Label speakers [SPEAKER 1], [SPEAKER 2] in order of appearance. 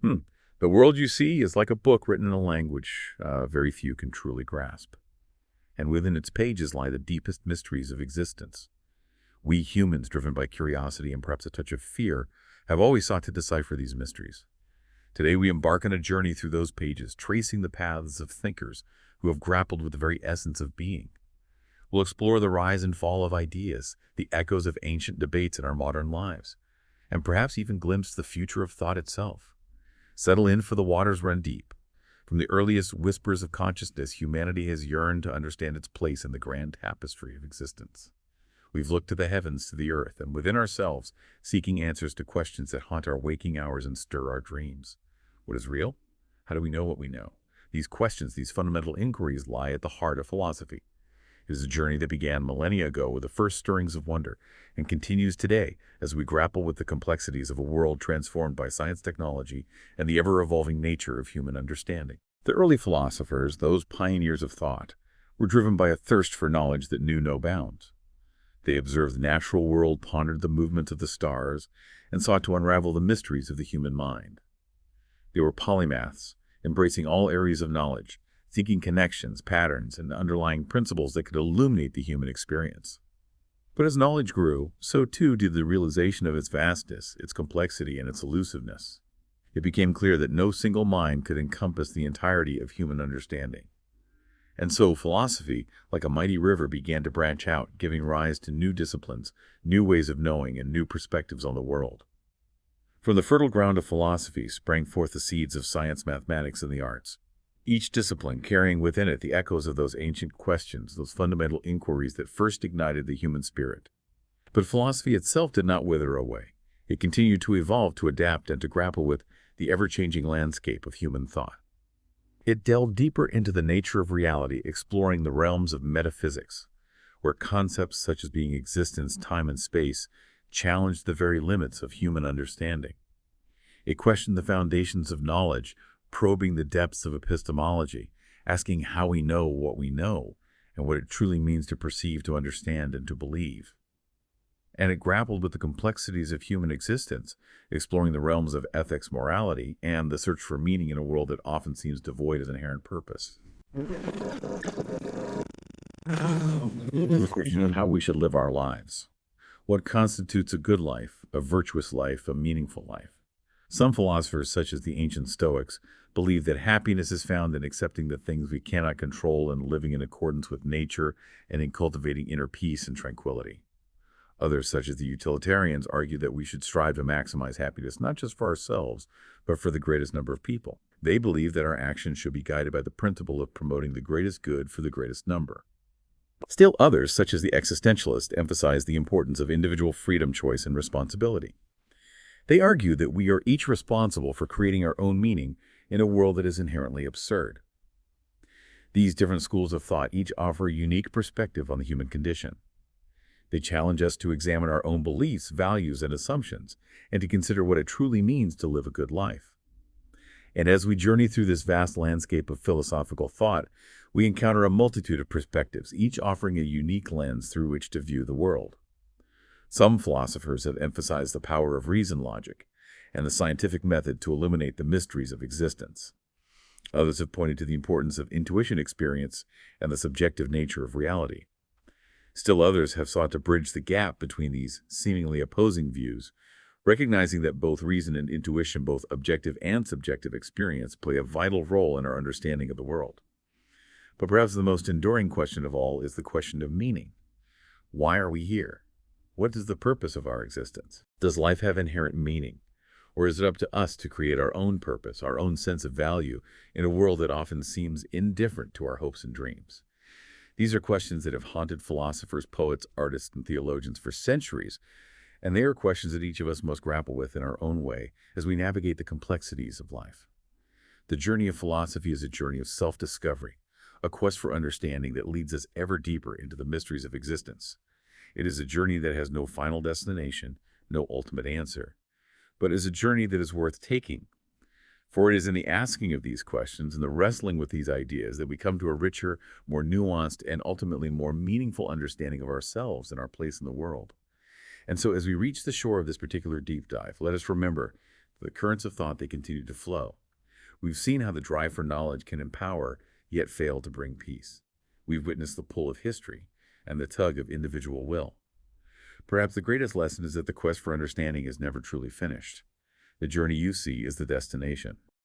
[SPEAKER 1] Hmm. The world you see is like a book written in a language very few can truly grasp. And within its pages lie the deepest mysteries of existence. We humans, driven by curiosity and perhaps a touch of fear, have always sought to decipher these mysteries. Today we embark on a journey through those pages, tracing the paths of thinkers who have grappled with the very essence of being. We'll explore the rise and fall of ideas, the echoes of ancient debates in our modern lives, and perhaps even glimpse the future of thought itself. Settle in, for the waters run deep. From the earliest whispers of consciousness, humanity has yearned to understand its place in the grand tapestry of existence. We've looked to the heavens, to the earth, and within ourselves, seeking answers to questions that haunt our waking hours and stir our dreams. What is real? How do we know what we know? These questions, these fundamental inquiries, lie at the heart of philosophy. It is a journey that began millennia ago with the first stirrings of wonder and continues today as we grapple with the complexities of a world transformed by science, technology, and the ever-evolving nature of human understanding. The early philosophers, those pioneers of thought, were driven by a thirst for knowledge that knew no bounds. They observed the natural world, pondered the movements of the stars, and sought to unravel the mysteries of the human mind. They were polymaths, embracing all areas of knowledge, seeking connections, patterns, and underlying principles that could illuminate the human experience. But as knowledge grew, so too did the realization of its vastness, its complexity, and its elusiveness. It became clear that no single mind could encompass the entirety of human understanding. And so philosophy, like a mighty river, began to branch out, giving rise to new disciplines, new ways of knowing, and new perspectives on the world. From the fertile ground of philosophy sprang forth the seeds of science, mathematics, and the arts, each discipline carrying within it the echoes of those ancient questions, those fundamental inquiries that first ignited the human spirit. But philosophy itself did not wither away. It continued to evolve, to adapt, and to grapple with the ever-changing landscape of human thought. It delved deeper into the nature of reality, exploring the realms of metaphysics, where concepts such as being, existence, time, and space challenged the very limits of human understanding. It questioned the foundations of knowledge, probing the depths of epistemology, asking how we know what we know, and what it truly means to perceive, to understand, and to believe. And it grappled with the complexities of human existence, exploring the realms of ethics, morality, and the search for meaning in a world that often seems devoid of inherent purpose. The question of how we should live our lives. What constitutes a good life, a virtuous life, a meaningful life? Some philosophers, such as the ancient Stoics, believe that happiness is found in accepting the things we cannot control and living in accordance with nature and in cultivating inner peace and tranquility. Others, such as the utilitarians, argue that we should strive to maximize happiness not just for ourselves, but for the greatest number of people. They believe that our actions should be guided by the principle of promoting the greatest good for the greatest number. Still others, such as the existentialists, emphasize the importance of individual freedom, choice, and responsibility. They argue that we are each responsible for creating our own meaning in a world that is inherently absurd. These different schools of thought each offer a unique perspective on the human condition. They challenge us to examine our own beliefs, values, and assumptions, and to consider what it truly means to live a good life. And as we journey through this vast landscape of philosophical thought, we encounter a multitude of perspectives, each offering a unique lens through which to view the world. Some philosophers have emphasized the power of reason, logic, and the scientific method to illuminate the mysteries of existence. Others have pointed to the importance of intuition, experience, and the subjective nature of reality. Still others have sought to bridge the gap between these seemingly opposing views, recognizing that both reason and intuition, both objective and subjective experience, play a vital role in our understanding of the world. But perhaps the most enduring question of all is the question of meaning. Why are we here? What is the purpose of our existence? Does life have inherent meaning? Or is it up to us to create our own purpose, our own sense of value, in a world that often seems indifferent to our hopes and dreams? These are questions that have haunted philosophers, poets, artists, and theologians for centuries, and they are questions that each of us must grapple with in our own way as we navigate the complexities of life. The journey of philosophy is a journey of self-discovery, a quest for understanding that leads us ever deeper into the mysteries of existence. It is a journey that has no final destination, no ultimate answer, but is a journey that is worth taking. For it is in the asking of these questions and the wrestling with these ideas that we come to a richer, more nuanced, and ultimately more meaningful understanding of ourselves and our place in the world. And so as we reach the shore of this particular deep dive, let us remember The currents of thought, they continue to flow. We've seen how the drive for knowledge can empower, yet fail to bring peace. We've witnessed the pull of history and the tug of individual will. Perhaps the greatest lesson is that the quest for understanding is never truly finished. The journey you see is the destination.